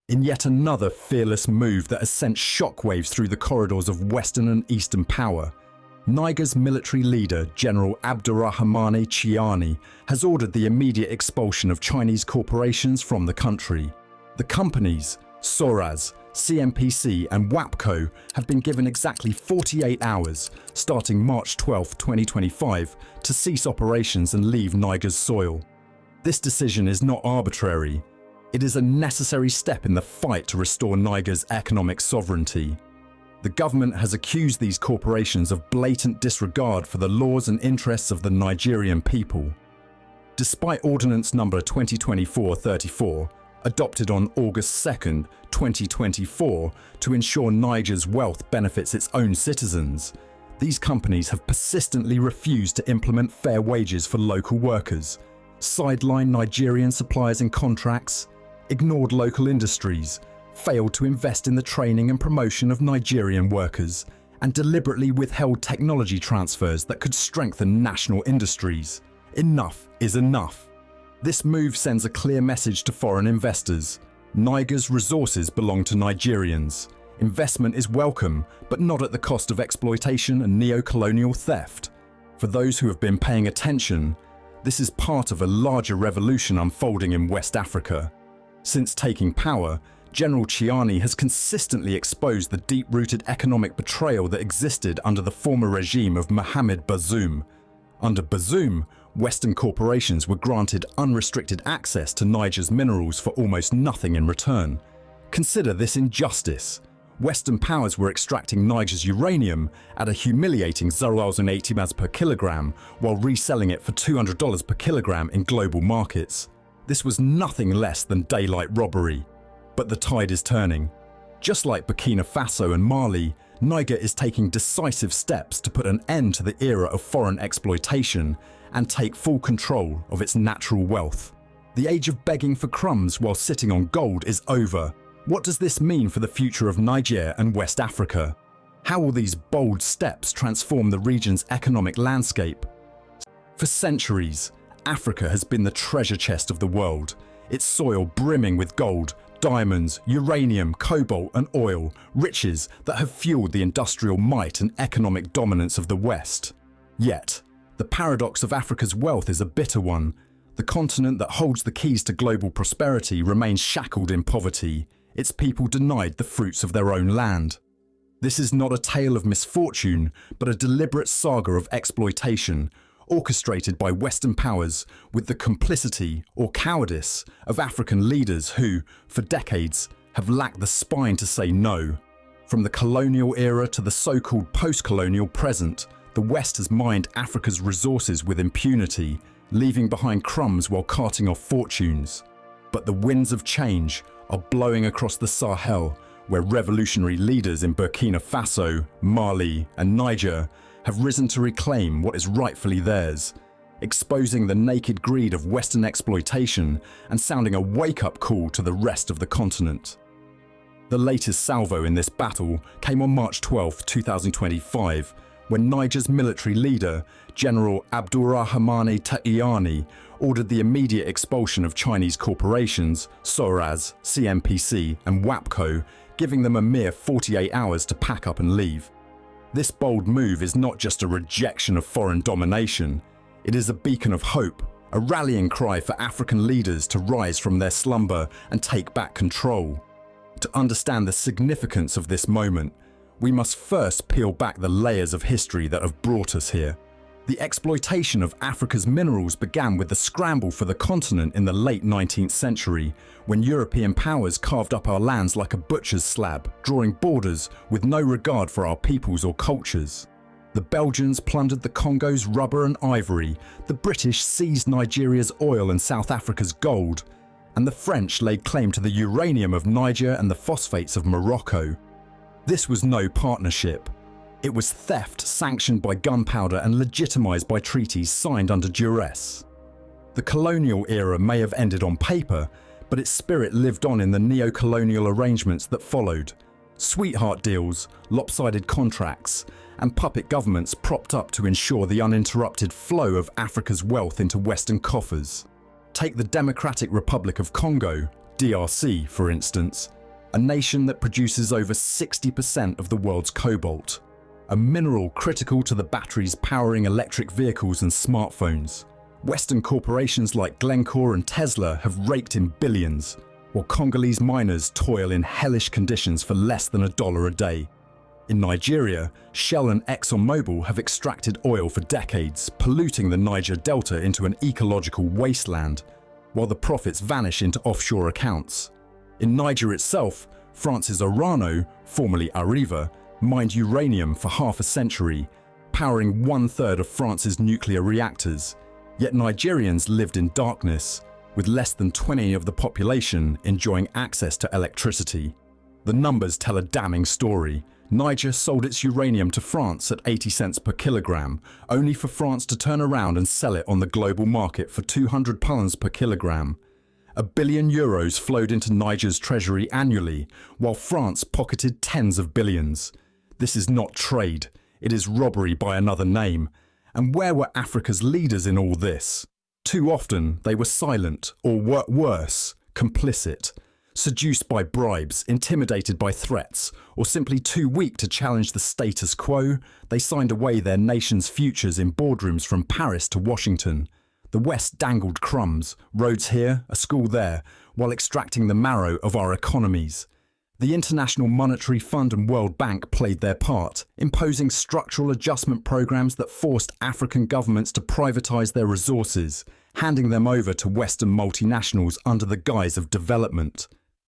In yet another fearless move that has sent shockwaves through the corridors of Western and Eastern power, Niger's military leader, General Abdurrahmane Chiani, has ordered the immediate expulsion of Chinese corporations from the country. The companies, Soraz, CNPC and WAPCO, have been given exactly 48 hours, starting March 12, 2025, to cease operations and leave Niger's soil. This decision is not arbitrary. It is a necessary step in the fight to restore Niger's economic sovereignty. The government has accused these corporations of blatant disregard for the laws and interests of the Nigerian people. Despite Ordinance No. 2024-34, adopted on August 2, 2024, to ensure Niger's wealth benefits its own citizens, these companies have persistently refused to implement fair wages for local workers, sidelined Nigerian suppliers and contracts, ignored local industries, failed to invest in the training and promotion of Nigerian workers, and deliberately withheld technology transfers that could strengthen national industries. Enough is enough. This move sends a clear message to foreign investors. Niger's resources belong to Nigerians. Investment is welcome, but not at the cost of exploitation and neo-colonial theft. For those who have been paying attention, this is part of a larger revolution unfolding in West Africa. Since taking power, General Chiani has consistently exposed the deep-rooted economic betrayal that existed under the former regime of Mohamed Bazoum. Under Bazoum, Western corporations were granted unrestricted access to Niger's minerals for almost nothing in return. Consider this injustice. Western powers were extracting Niger's uranium at a humiliating 0.80 maz per kilogram while reselling it for $200 per kilogram in global markets. This was nothing less than daylight robbery. But the tide is turning. Just like Burkina Faso and Mali, Niger is taking decisive steps to put an end to the era of foreign exploitation and take full control of its natural wealth. The age of begging for crumbs while sitting on gold is over. What does this mean for the future of Niger and West Africa? How will these bold steps transform the region's economic landscape? For centuries, Africa has been the treasure chest of the world, its soil brimming with gold, diamonds, uranium, cobalt and oil, riches that have fueled the industrial might and economic dominance of the West. Yet, the paradox of Africa's wealth is a bitter one. The continent that holds the keys to global prosperity remains shackled in poverty, its people denied the fruits of their own land. This is not a tale of misfortune, but a deliberate saga of exploitation, orchestrated by Western powers with the complicity or cowardice of African leaders who, for decades, have lacked the spine to say no. From the colonial era to the so-called post-colonial present, the West has mined Africa's resources with impunity, leaving behind crumbs while carting off fortunes. But the winds of change are blowing across the Sahel, where revolutionary leaders in Burkina Faso, Mali and Niger have risen to reclaim what is rightfully theirs, exposing the naked greed of Western exploitation and sounding a wake-up call to the rest of the continent. The latest salvo in this battle came on March 12, 2025, when Niger's military leader, General Abdurrahmane Chiani, ordered the immediate expulsion of Chinese corporations, Soraz, CNPC and WAPCO, giving them a mere 48 hours to pack up and leave. This bold move is not just a rejection of foreign domination, it is a beacon of hope, a rallying cry for African leaders to rise from their slumber and take back control. To understand the significance of this moment, we must first peel back the layers of history that have brought us here. The exploitation of Africa's minerals began with the scramble for the continent in the late 19th century, when European powers carved up our lands like a butcher's slab, drawing borders with no regard for our peoples or cultures. The Belgians plundered the Congo's rubber and ivory, the British seized Nigeria's oil and South Africa's gold, and the French laid claim to the uranium of Niger and the phosphates of Morocco. This was no partnership. It was theft sanctioned by gunpowder and legitimized by treaties signed under duress. The colonial era may have ended on paper, but its spirit lived on in the neo-colonial arrangements that followed. Sweetheart deals, lopsided contracts, and puppet governments propped up to ensure the uninterrupted flow of Africa's wealth into Western coffers. Take the Democratic Republic of Congo, DRC, for instance. a nation that produces over 60% of the world's cobalt, a mineral critical to the batteries powering electric vehicles and smartphones. Western corporations like Glencore and Tesla have raked in billions, while Congolese miners toil in hellish conditions for less than $1 a day. In Nigeria, Shell and ExxonMobil have extracted oil for decades, polluting the Niger Delta into an ecological wasteland, while the profits vanish into offshore accounts. In Niger itself, France's Orano, formerly Arriva, mined uranium for half a century, powering 1/3 of France's nuclear reactors. Yet Nigerians lived in darkness, with less than 20% of the population enjoying access to electricity. The numbers tell a damning story. Niger sold its uranium to France at 80 cents per kilogram, only for France to turn around and sell it on the global market for £200 per kilogram. €1 billion flowed into Niger's treasury annually, while France pocketed tens of billions. This is not trade, it is robbery by another name. And where were Africa's leaders in all this? Too often they were silent, or worse, complicit. Seduced by bribes, intimidated by threats, or simply too weak to challenge the status quo, they signed away their nation's futures in boardrooms from Paris to Washington. The West dangled crumbs, roads here, a school there, while extracting the marrow of our economies. The International Monetary Fund and World Bank played their part, imposing structural adjustment programs that forced African governments to privatize their resources, handing them over to Western multinationals under the guise of development.